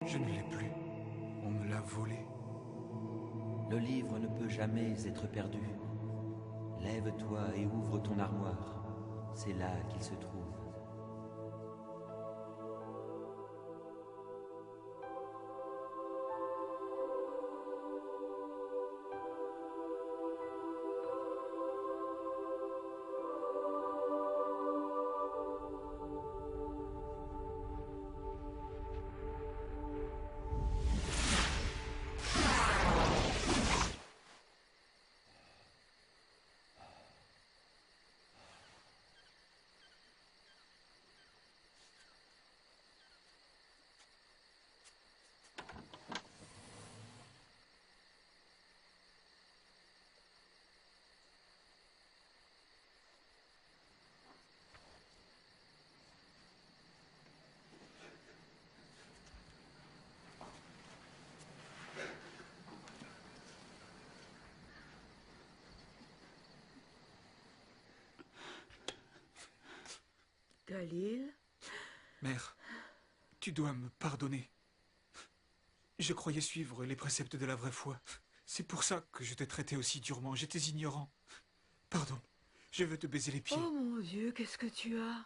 Je ne l'ai plus. On me l'a volé. Le livre ne peut jamais être perdu. Lève-toi et ouvre ton armoire. C'est là qu'il se trouve. Khalil? Mère, tu dois me pardonner. Je croyais suivre les préceptes de la vraie foi. C'est pour ça que je t'ai traité aussi durement. J'étais ignorant. Pardon, je veux te baiser les pieds. Oh mon Dieu, qu'est-ce que tu as?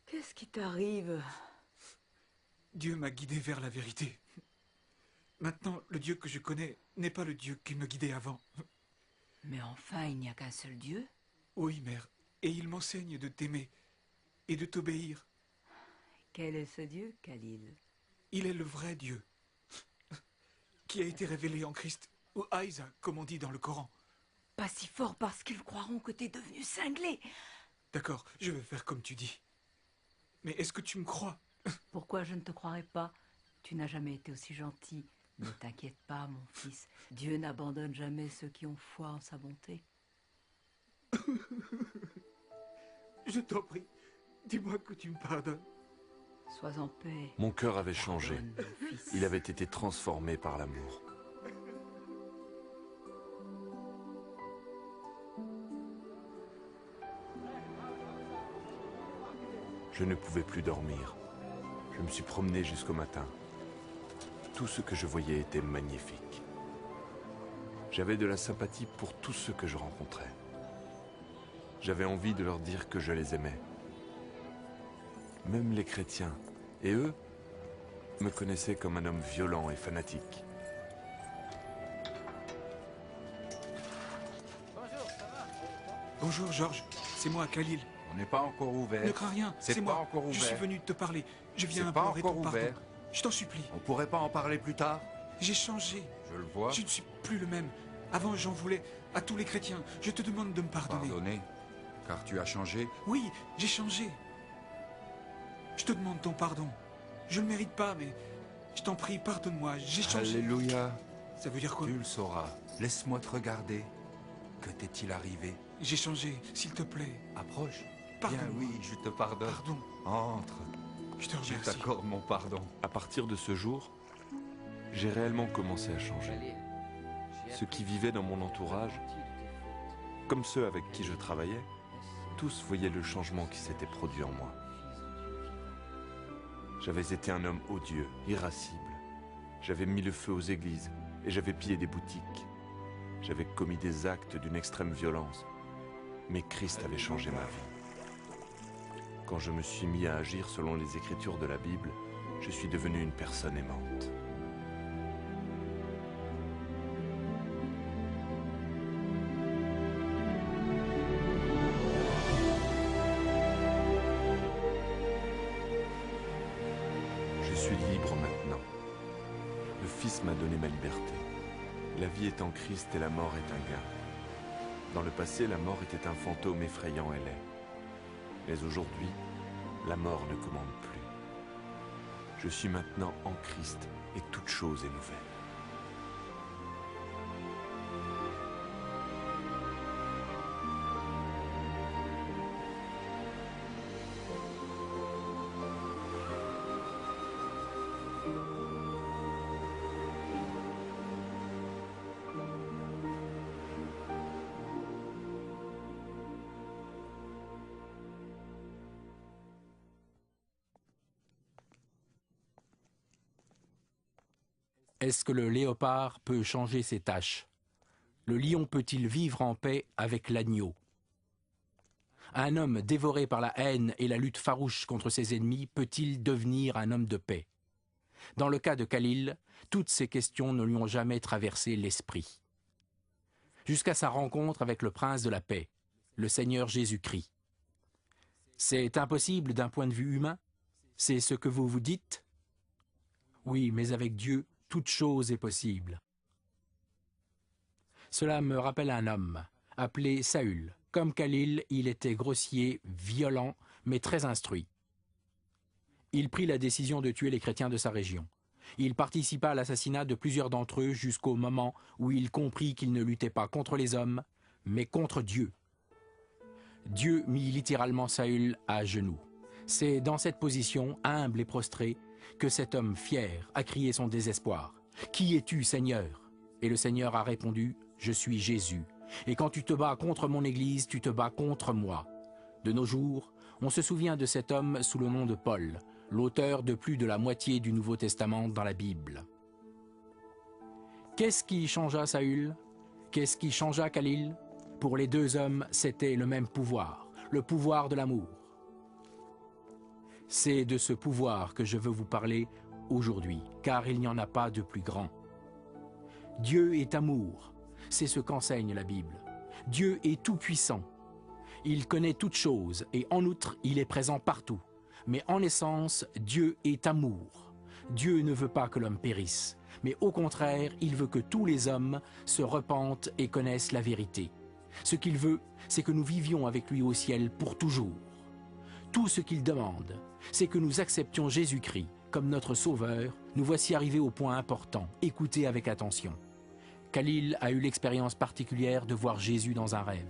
Qu'est-ce qui t'arrive? Dieu m'a guidé vers la vérité. Maintenant, le Dieu que je connais n'est pas le Dieu qui me guidait avant. Mais enfin, il n'y a qu'un seul Dieu. Oui, mère, et il m'enseigne de t'aimer et de t'obéir. Quel est ce Dieu, Khalil? Il est le vrai Dieu, qui a été révélé en Christ, ou Aïsa, comme on dit dans le Coran. Pas si fort parce qu'ils croiront que t'es devenu cinglé. D'accord, je vais faire comme tu dis. Mais est-ce que tu me crois? Pourquoi je ne te croirais pas? Tu n'as jamais été aussi gentil. Ne t'inquiète pas, mon fils. Dieu n'abandonne jamais ceux qui ont foi en sa bonté. Je t'en prie, dis-moi que tu me pardonnes. Sois en paix. Mon cœur avait changé. Pardonne, mon fils. Il avait été transformé par l'amour. Je ne pouvais plus dormir. Je me suis promené jusqu'au matin. Tout ce que je voyais était magnifique. J'avais de la sympathie pour tous ceux que je rencontrais. J'avais envie de leur dire que je les aimais. Même les chrétiens, et eux, me connaissaient comme un homme violent et fanatique. Bonjour, Georges. C'est moi, Khalil. On n'est pas encore ouvert. Ne crains rien, C'est c'est pas moi. encore Je suis ouvert. venu te parler. Je viens C'est pas implorer encore ton pardon. ouvert. Je t'en supplie. On pourrait pas en parler plus tard? J'ai changé. Je le vois. Je ne suis plus le même. Avant, j'en voulais à tous les chrétiens. Je te demande de me pardonner. Pardonner, car tu as changé. Oui, j'ai changé. Je te demande ton pardon. Je ne le mérite pas, mais je t'en prie, pardonne-moi. J'ai changé. Alléluia. Ça veut dire quoi? Tu le sauras. Laisse-moi te regarder. Que t'est-il arrivé? J'ai changé, s'il te plaît. Approche. Pardon. Bien oui, je te pardonne. Pardon. Entre. Je te Je remercie. t'accorde mon pardon. À partir de ce jour, j'ai réellement commencé à changer. Ceux qui vivaient dans mon entourage, comme ceux avec qui je travaillais, tous voyaient le changement qui s'était produit en moi. J'avais été un homme odieux, irascible. J'avais mis le feu aux églises et j'avais pillé des boutiques. J'avais commis des actes d'une extrême violence. Mais Christ avait changé ma vie. Quand je me suis mis à agir selon les Écritures de la Bible, je suis devenu une personne aimante. Je suis libre maintenant. Le Fils m'a donné ma liberté. La vie est en Christ et la mort est un gain. Dans le passé, la mort était un fantôme effrayant et laid. Mais aujourd'hui, la mort ne commande plus. Je suis maintenant en Christ et toute chose est nouvelle. est-ce que le léopard peut changer ses taches? Le lion peut-il vivre en paix avec l'agneau? Un homme dévoré par la haine et la lutte farouche contre ses ennemis peut-il devenir un homme de paix? Dans le cas de Khalil, toutes ces questions ne lui ont jamais traversé l'esprit. Jusqu'à sa rencontre avec le prince de la paix, le Seigneur Jésus-Christ. C'est impossible d'un point de vue humain? C'est ce que vous vous dites? Oui, mais avec Dieu, toute chose est possible. Cela me rappelle un homme, appelé Saül. Comme Khalil, il était grossier, violent, mais très instruit. Il prit la décision de tuer les chrétiens de sa région. Il participa à l'assassinat de plusieurs d'entre eux jusqu'au moment où il comprit qu'il ne luttait pas contre les hommes, mais contre Dieu. Dieu mit littéralement Saül à genoux. C'est dans cette position, humble et prostrée, que cet homme fier a crié son désespoir. « Qui es-tu, Seigneur ?» Et le Seigneur a répondu « Je suis Jésus. Et quand tu te bats contre mon Église, tu te bats contre moi. » De nos jours, on se souvient de cet homme sous le nom de Paul, l'auteur de plus de la moitié du Nouveau Testament dans la Bible. Qu'est-ce qui changea Saül? Qu'est-ce qui changea Khalil? Pour les deux hommes, c'était le même pouvoir, le pouvoir de l'amour. C'est de ce pouvoir que je veux vous parler aujourd'hui, car il n'y en a pas de plus grand. Dieu est amour, c'est ce qu'enseigne la Bible. Dieu est tout-puissant. Il connaît toutes choses et en outre, il est présent partout. Mais en essence, Dieu est amour. Dieu ne veut pas que l'homme périsse, mais au contraire, il veut que tous les hommes se repentent et connaissent la vérité. Ce qu'il veut, c'est que nous vivions avec lui au ciel pour toujours. Tout ce qu'il demande, c'est que nous acceptions Jésus-Christ comme notre Sauveur. Nous voici arrivés au point important. Écoutez avec attention. Khalil a eu l'expérience particulière de voir Jésus dans un rêve.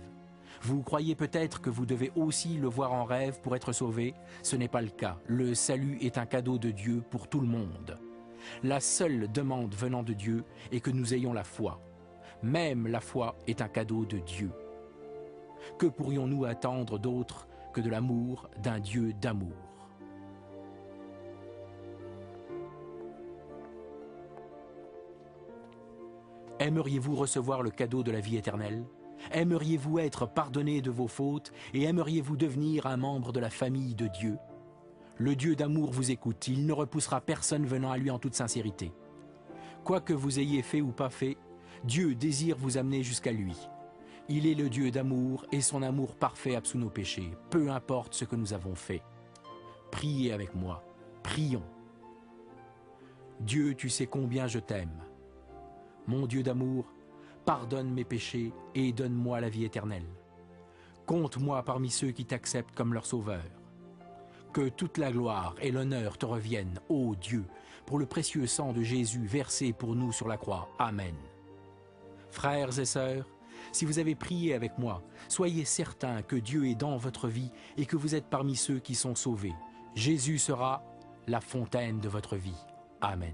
Vous croyez peut-être que vous devez aussi le voir en rêve pour être sauvé? Ce n'est pas le cas. Le salut est un cadeau de Dieu pour tout le monde. La seule demande venant de Dieu est que nous ayons la foi. Même la foi est un cadeau de Dieu. Que pourrions-nous attendre d'autre que de l'amour d'un Dieu d'amour? Aimeriez-vous recevoir le cadeau de la vie éternelle? Aimeriez-vous être pardonné de vos fautes et aimeriez-vous devenir un membre de la famille de Dieu? Le Dieu d'amour vous écoute, il ne repoussera personne venant à lui en toute sincérité. Quoi que vous ayez fait ou pas fait, Dieu désire vous amener jusqu'à lui. Il est le Dieu d'amour et son amour parfait absout nos péchés, peu importe ce que nous avons fait. Priez avec moi, prions. Dieu, tu sais combien je t'aime. Mon Dieu d'amour, pardonne mes péchés et donne-moi la vie éternelle. Compte-moi parmi ceux qui t'acceptent comme leur sauveur. Que toute la gloire et l'honneur te reviennent, ô Dieu, pour le précieux sang de Jésus versé pour nous sur la croix. Amen. Frères et sœurs, si vous avez prié avec moi, soyez certains que Dieu est dans votre vie et que vous êtes parmi ceux qui sont sauvés. Jésus sera la fontaine de votre vie. Amen.